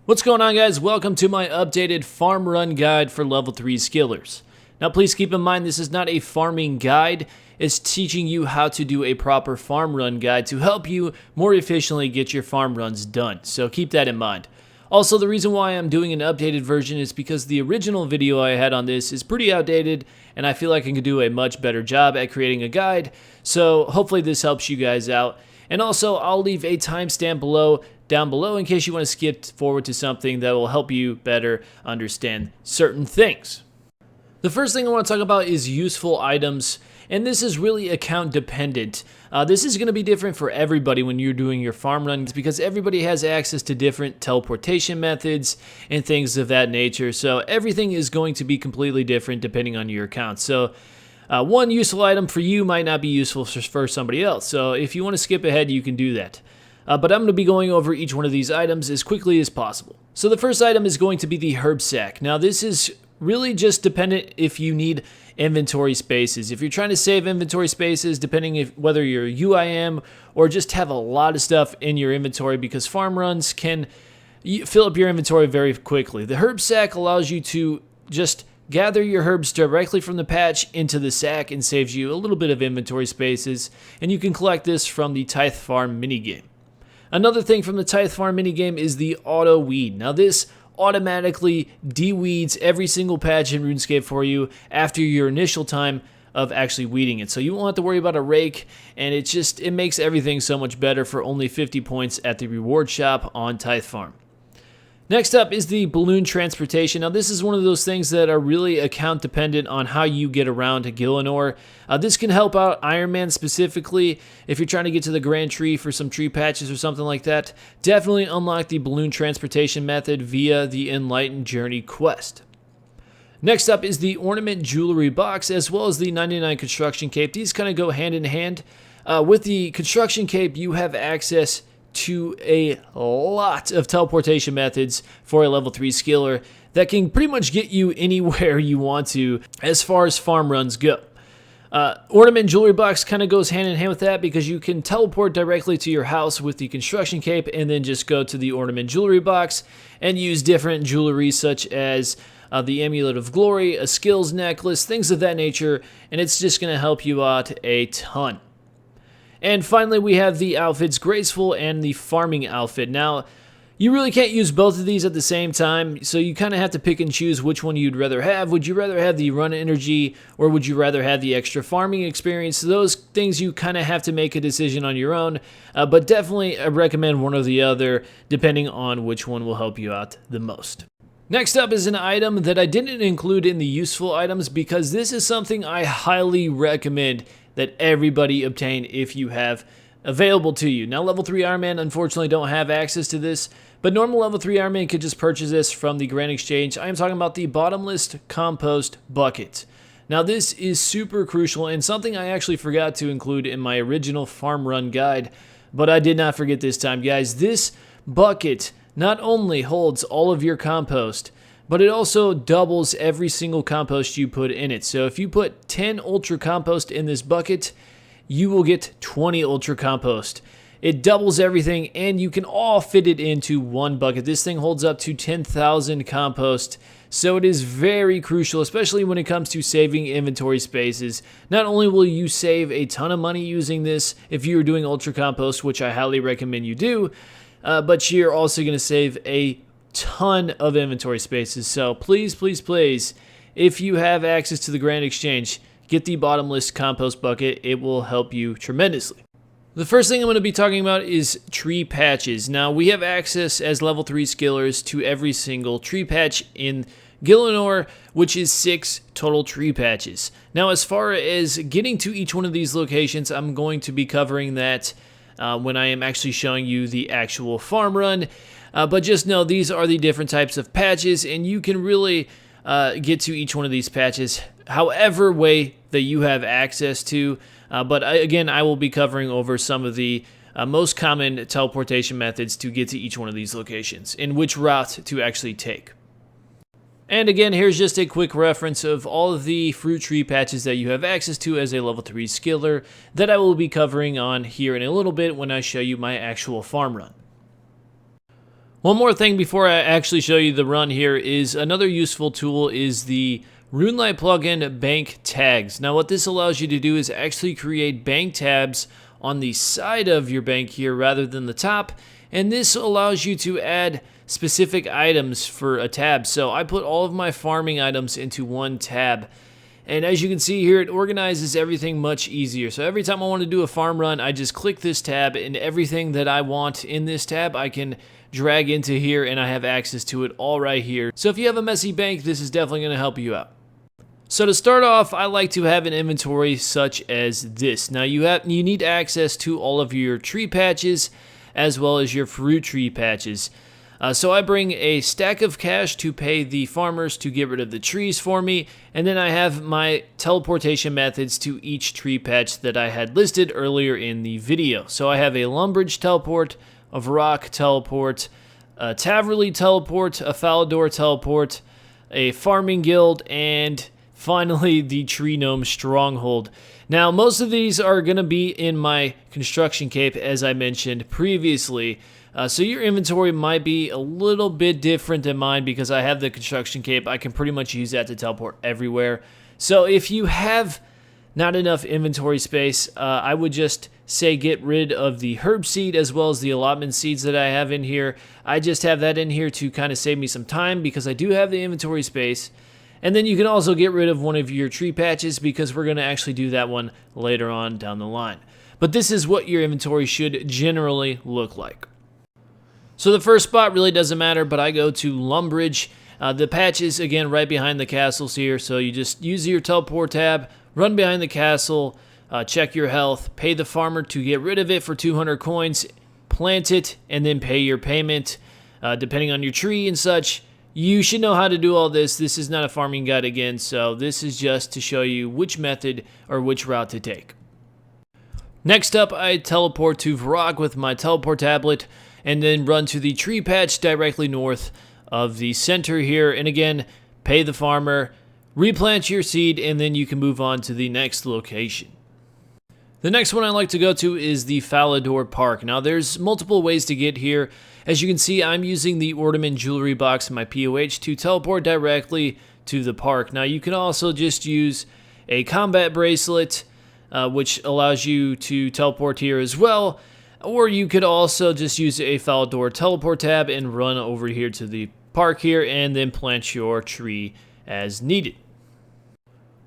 What's going on, guys? Welcome to my updated farm run guide for level 3 skillers. Now please keep in mind this is not a farming guide, it's teaching you how to do a proper farm run guide to help you more efficiently get your farm runs done, so keep that in mind. Also, the reason why I'm doing an updated version is because the original video I had on this is pretty outdated and I feel like I can do a much better job at creating a guide, so hopefully this helps you guys out. And also, I'll leave a timestamp down below in case you want to skip forward to something that will help you better understand certain things. The first thing I want to talk about is useful items, and this is really account dependent. This is going to be different for everybody when you're doing your farm runs because everybody has access to different teleportation methods and things of that nature, so everything is going to be completely different depending on your account. So one useful item for you might not be useful for somebody else, so if you want to skip ahead, you can do that. But I'm going to be going over each one of these items as quickly as possible. So the first item is going to be the herb sack. Now this is really just dependent if you need inventory spaces. If you're trying to save inventory spaces, depending if whether you're UIM or just have a lot of stuff in your inventory, because farm runs can fill up your inventory very quickly. The herb sack allows you to just gather your herbs directly from the patch into the sack and saves you a little bit of inventory spaces, and you can collect this from the Tithe Farm minigame. Another thing from the Tithe Farm minigame is the auto weed. Now this automatically de-weeds every single patch in RuneScape for you after your initial time of actually weeding it. So you won't have to worry about a rake, and it makes everything so much better for only 50 points at the reward shop on Tithe Farm. Next up is the balloon transportation. Now this is one of those things that are really account dependent on how you get around to Gillinor. This can help out Iron Man specifically if you're trying to get to the Grand Tree for some tree patches or something like that. Definitely unlock the balloon transportation method via the Enlightened Journey quest. Next up is the Ornament Jewelry Box as well as the 99 Construction Cape. These kind of go hand in hand. With the Construction Cape, you have access to a lot of teleportation methods for a level 3 skiller that can pretty much get you anywhere you want to as far as farm runs go. Ornament Jewelry Box kind of goes hand in hand with that because you can teleport directly to your house with the Construction Cape and then just go to the Ornament Jewelry Box and use different jewelry such as the Amulet of Glory, a skills necklace, things of that nature, and it's just going to help you out a ton. And finally, we have the outfits Graceful and the Farming outfit. Now, you really can't use both of these at the same time, so you kind of have to pick and choose which one you'd rather have. Would you rather have the run energy, or would you rather have the extra farming experience? Those things you kind of have to make a decision on your own, but definitely I recommend one or the other, depending on which one will help you out the most. Next up is an item that I didn't include in the useful items because this is something I highly recommend that everybody obtain if you have available to you. Now level 3 Iron Man unfortunately don't have access to this, but normal level 3 Iron Man could just purchase this from the Grand Exchange. I am talking about the Bottomless Compost Bucket. Now this is super crucial and something I actually forgot to include in my original farm run guide, but I did not forget this time, guys. This bucket not only holds all of your compost, but it also doubles every single compost you put in it. So if you put 10 Ultra Compost in this bucket, you will get 20 Ultra Compost. It doubles everything, and you can all fit it into one bucket. This thing holds up to 10,000 compost, so it is very crucial, especially when it comes to saving inventory spaces. Not only will you save a ton of money using this if you are doing Ultra Compost, which I highly recommend you do, but you're also going to save a ton of inventory spaces. So please, please, please, if you have access to the Grand Exchange, get the Bottomless Compost Bucket. It will help you tremendously. The first thing I'm going to be talking about is tree patches. Now we have access as level 3 skillers to every single tree patch in Gillinor, which is 6 total tree patches. Now as far as getting to each one of these locations, I'm going to be covering that when I am actually showing you the actual farm run. But just know these are the different types of patches, and you can really get to each one of these patches however way that you have access to. But again, I will be covering over some of the most common teleportation methods to get to each one of these locations and which route to actually take. And again, here's just a quick reference of all of the fruit tree patches that you have access to as a level 3 skiller that I will be covering on here in a little bit when I show you my actual farm run. One more thing before I actually show you the run here is another useful tool is the Runelite Plugin Bank Tags. Now what this allows you to do is actually create bank tabs on the side of your bank here rather than the top, and this allows you to add specific items for a tab. So I put all of my farming items into one tab, and as you can see here, it organizes everything much easier. So every time I want to do a farm run, I just click this tab, and everything that I want in this tab I can drag into here, and I have access to it all right here. So if you have a messy bank, this is definitely going to help you out. So to start off, I like to have an inventory such as this. Now you need access to all of your tree patches as well as your fruit tree patches. So I bring a stack of cash to pay the farmers to get rid of the trees for me, and then I have my teleportation methods to each tree patch that I had listed earlier in the video. So I have a Lumbridge teleport, a Varrock teleport, a Taverly teleport, a Falador teleport, a farming guild, and finally the tree gnome Stronghold. Now most of these are going to be in my construction cape as I mentioned previously. So your inventory might be a little bit different than mine because I have the construction cape. I can pretty much use that to teleport everywhere. So if you have not enough inventory space, I would just say get rid of the herb seed as well as the allotment seeds that I have in here. I just have that in here to kind of save me some time because I do have the inventory space. And then you can also get rid of one of your tree patches because we're going to actually do that one later on down the line. But this is what your inventory should generally look like. So the first spot really doesn't matter, but I go to Lumbridge. The patches, again, right behind the castles here. So you just use your teleport tab, run behind the castle, check your health, pay the farmer to get rid of it for 200 coins, plant it, and then pay your payment, depending on your tree and such. You should know how to do all this. This is not a farming guide again, so this is just to show you which method or which route to take. Next up, I teleport to Varrock with my teleport tablet, and then run to the tree patch directly north of the center here. And again, pay the farmer, replant your seed, and then you can move on to the next location. The next one I like to go to is the Falador Park. Now there's multiple ways to get here. As you can see, I'm using the ornament jewelry box in my POH to teleport directly to the park. Now you can also just use a combat bracelet, which allows you to teleport here as well. Or you could also just use a Falador teleport tab and run over here to the park here and then plant your tree as needed.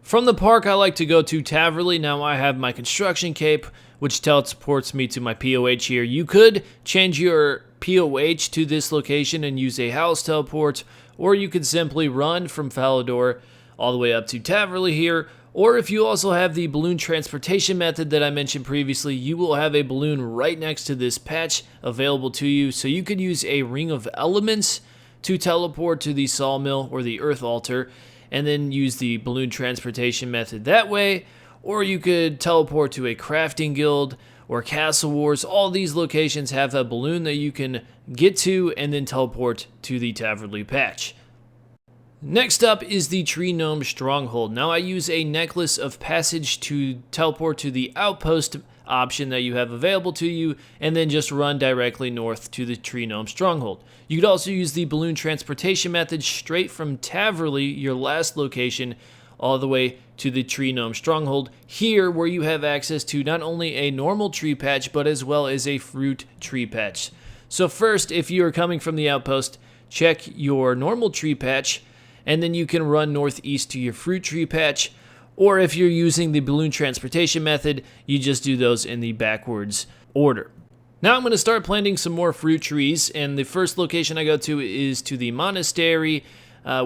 From the park, I like to go to Taverly. Now I have my construction cape, which teleports me to my POH here. You could change your POH to this location and use a house teleport, or you could simply run from Falador all the way up to Taverly here. Or if you also have the balloon transportation method that I mentioned previously, you will have a balloon right next to this patch available to you. So you could use a ring of elements to teleport to the sawmill or the earth altar, and then use the balloon transportation method that way. Or you could teleport to a crafting guild or Castle Wars. All these locations have a balloon that you can get to and then teleport to the Taverly patch. Next up is the Tree Gnome Stronghold. Now I use a necklace of passage to teleport to the outpost option that you have available to you, and then just run directly north to the Tree Gnome Stronghold. You could also use the balloon transportation method straight from Taverly, your last location, all the way to the Tree Gnome Stronghold, here where you have access to not only a normal tree patch, but as well as a fruit tree patch. So first, if you are coming from the outpost, check your normal tree patch, and then you can run northeast to your fruit tree patch. Or if you're using the balloon transportation method, you just do those in the backwards order. Now I'm going to start planting some more fruit trees, and the first location I go to is to the monastery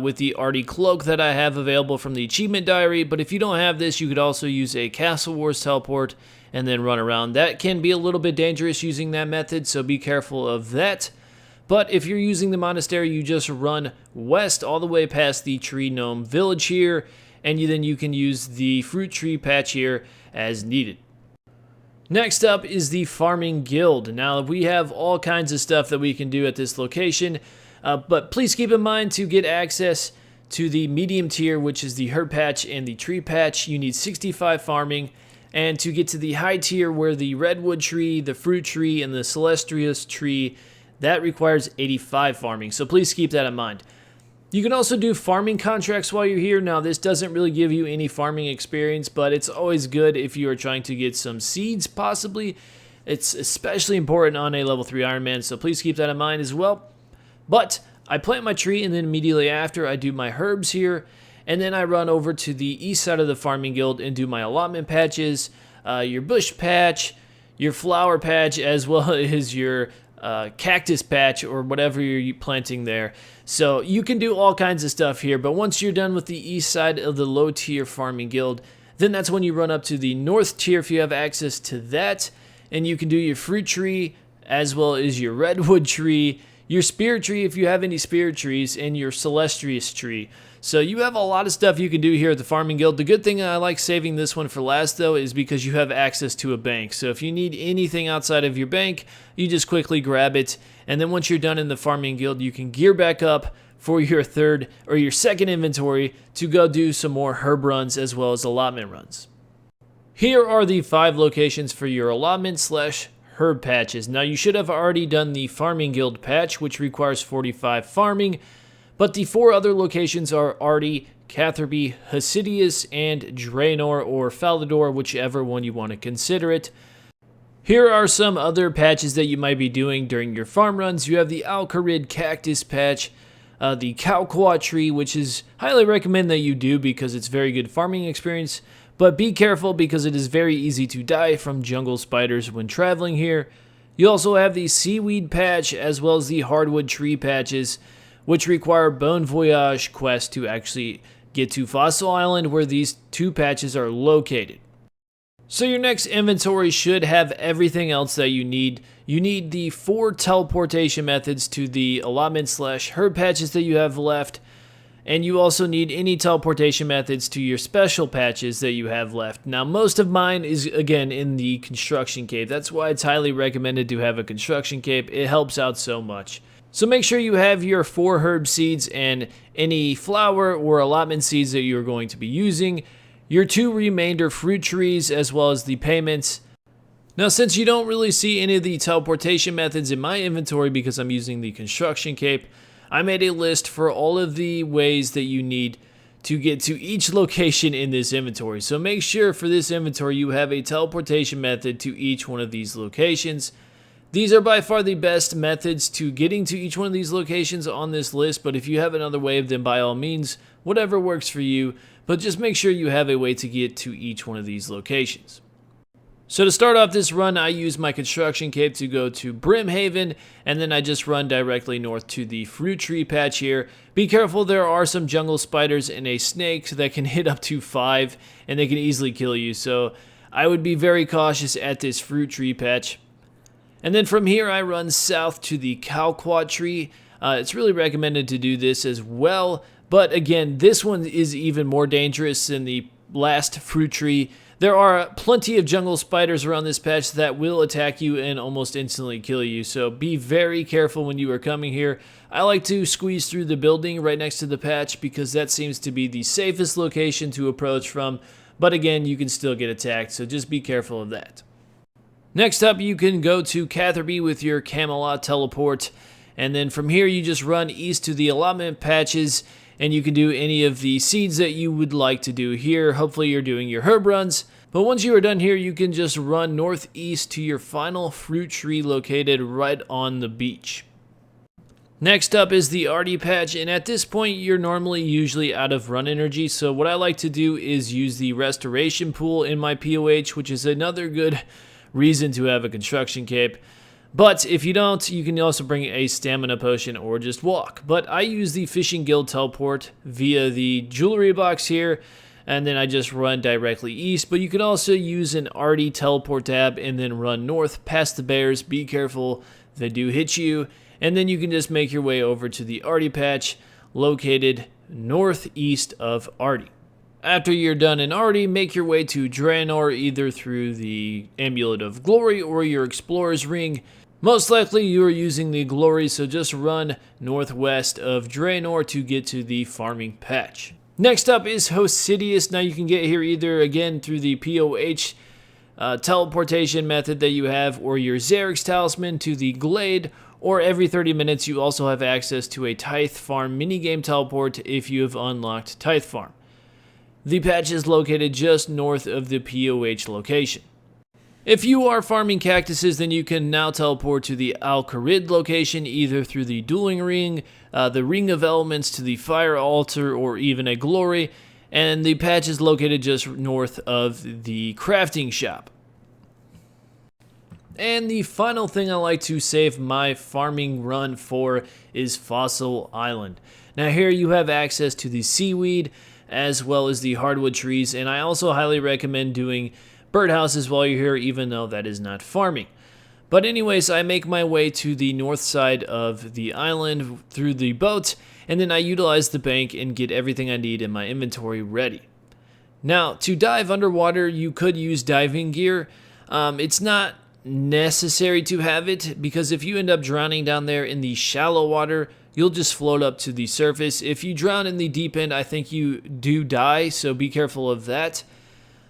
with the Arty cloak that I have available from the achievement diary. But if you don't have this, you could also use a Castle Wars teleport and then run around. That can be a little bit dangerous using that method, so be careful of that. But if you're using the monastery, you just run west all the way past the Tree Gnome village here, and then you can use the fruit tree patch here as needed. Next up is the farming guild. Now we have all kinds of stuff that we can do at this location, but please keep in mind to get access to the medium tier, which is the herb patch and the tree patch, you need 65 farming. And to get to the high tier where the redwood tree, the fruit tree, and the celestius tree, That requires 85 farming, so please keep that in mind. You can also do farming contracts while you're here. Now, this doesn't really give you any farming experience, but it's always good if you are trying to get some seeds, possibly. It's especially important on a level 3 Iron Man, so please keep that in mind as well. But I plant my tree, and then immediately after, I do my herbs here, and then I run over to the east side of the farming guild and do my allotment patches, your bush patch, your flower patch, as well as your cactus patch or whatever you're planting there. So you can do all kinds of stuff here, but once you're done with the east side of the low tier farming guild, then that's when you run up to the north tier if you have access to that, and you can do your fruit tree as well as your redwood tree, your spirit tree if you have any spirit trees, and your celestious tree. So you have a lot of stuff you can do here at the farming guild. The good thing I like saving this one for last though is because you have access to a bank. So if you need anything outside of your bank, you just quickly grab it. And then once you're done in the farming guild, you can gear back up for your third or your second inventory to go do some more herb runs as well as allotment runs. Here are the 5 locations for your allotment / herb patches. Now you should have already done the farming guild patch, which requires 45 farming. But the 4 other locations are Ardougne, Catherby, Hosidius, and Draynor or Falador, whichever one you want to consider it. Here are some other patches that you might be doing during your farm runs. You have the Kharid Cactus patch, the Varrock Tree, which is highly recommend that you do because it's very good farming experience. But be careful because it is very easy to die from jungle spiders when traveling here. You also have the Seaweed patch as well as the Hardwood Tree patches, which require Bon Voyage quests to actually get to Fossil Island, where these 2 patches are located. So your next inventory should have everything else that you need. You need the 4 teleportation methods to the allotment / herb patches that you have left, and you also need any teleportation methods to your special patches that you have left. Now, most of mine is, again, in the construction cape. That's why it's highly recommended to have a construction cape. It helps out so much. So make sure you have your 4 herb seeds and any flower or allotment seeds that you're going to be using, your 2 remainder fruit trees, as well as the payments. Now, since you don't really see any of the teleportation methods in my inventory because I'm using the construction cape, I made a list for all of the ways that you need to get to each location in this inventory. So make sure for this inventory you have a teleportation method to each one of these locations. These are by far the best methods to getting to each one of these locations on this list, but if you have another way, then by all means, whatever works for you, but just make sure you have a way to get to each one of these locations. So to start off this run, I use my construction cape to go to Brimhaven, and then I just run directly north to the fruit tree patch here. Be careful, there are some jungle spiders and a snake that can hit up to 5, and they can easily kill you, so I would be very cautious at this fruit tree patch. And then from here, I run south to the Varrock Tree. It's really recommended to do this as well. But again, this one is even more dangerous than the last fruit tree. There are plenty of jungle spiders around this patch that will attack you and almost instantly kill you. So be very careful when you are coming here. I like to squeeze through the building right next to the patch because that seems to be the safest location to approach from. But again, you can still get attacked, so just be careful of that. Next up, you can go to Catherby with your Camelot teleport, and then from here you just run east to the allotment patches, and you can do any of the seeds that you would like to do here. Hopefully you're doing your herb runs, but once you are done here, you can just run northeast to your final fruit tree located right on the beach. Next up is the Ardougne patch, and at this point you're normally usually out of run energy, so what I like to do is use the restoration pool in my POH, which is another good reason to have a construction cape. But if you don't, you can also bring a stamina potion or just walk. But I use the fishing guild teleport via the jewelry box here, and then I just run directly east. But you can also use an Ardougne teleport tab and then run north past the bears. Be careful, they do hit you. And then you can just make your way over to the Ardougne patch located northeast of Ardougne. After you're done in Ardougne, make your way to Draynor either through the Amulet of Glory or your Explorer's Ring. Most likely you are using the Glory, so just run northwest of Draynor to get to the farming patch. Next up is Hosidius. Now you can get here either again through the POH teleportation method that you have, or your Xerix Talisman to the Glade, or every 30 minutes you also have access to a Tithe Farm minigame teleport if you have unlocked Tithe Farm. The patch is located just north of the POH location. If you are farming cactuses, then you can now teleport to the Kharid location either through the Dueling Ring, the Ring of Elements to the Fire Altar, or even a Glory, and the patch is located just north of the crafting shop. And the final thing I like to save my farming run for is Fossil Island. Now here you have access to the seaweed as well as the hardwood trees, and I also highly recommend doing birdhouses while you're here, even though that is not farming. But anyways, I make my way to the north side of the island through the boat, and then I utilize the bank and get everything I need in my inventory ready. Now, to dive underwater, you could use diving gear. It's not necessary to have it, because if you end up drowning down there in the shallow water, you'll just float up to the surface. If you drown in the deep end, I think you do die, so be careful of that.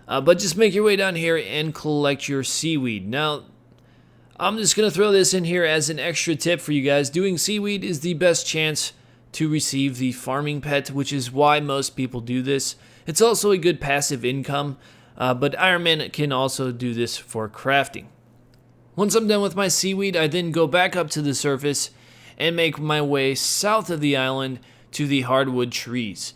But just make your way down here and collect your seaweed. Now, I'm just going to throw this in here as an extra tip for you guys. Doing seaweed is the best chance to receive the farming pet, which is why most people do this. It's also a good passive income, but Iron Man can also do this for crafting. Once I'm done with my seaweed, I then go back up to the surface and make my way south of the island to the hardwood trees.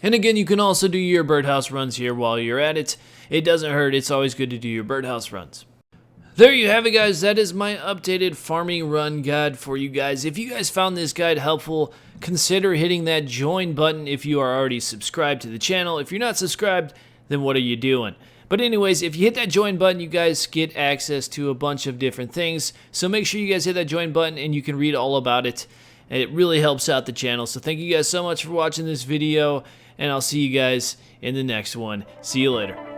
And again, you can also do your birdhouse runs here while you're at it. It doesn't hurt, it's always good to do your birdhouse runs. There you have it, guys. That is my updated farming run guide for you guys. If you guys found this guide helpful, consider hitting that join button if you are already subscribed to the channel. If you're not subscribed, then what are you doing? But anyways, if you hit that join button, you guys get access to a bunch of different things. So make sure you guys hit that join button and you can read all about it. And it really helps out the channel. So thank you guys so much for watching this video, and I'll see you guys in the next one. See you later.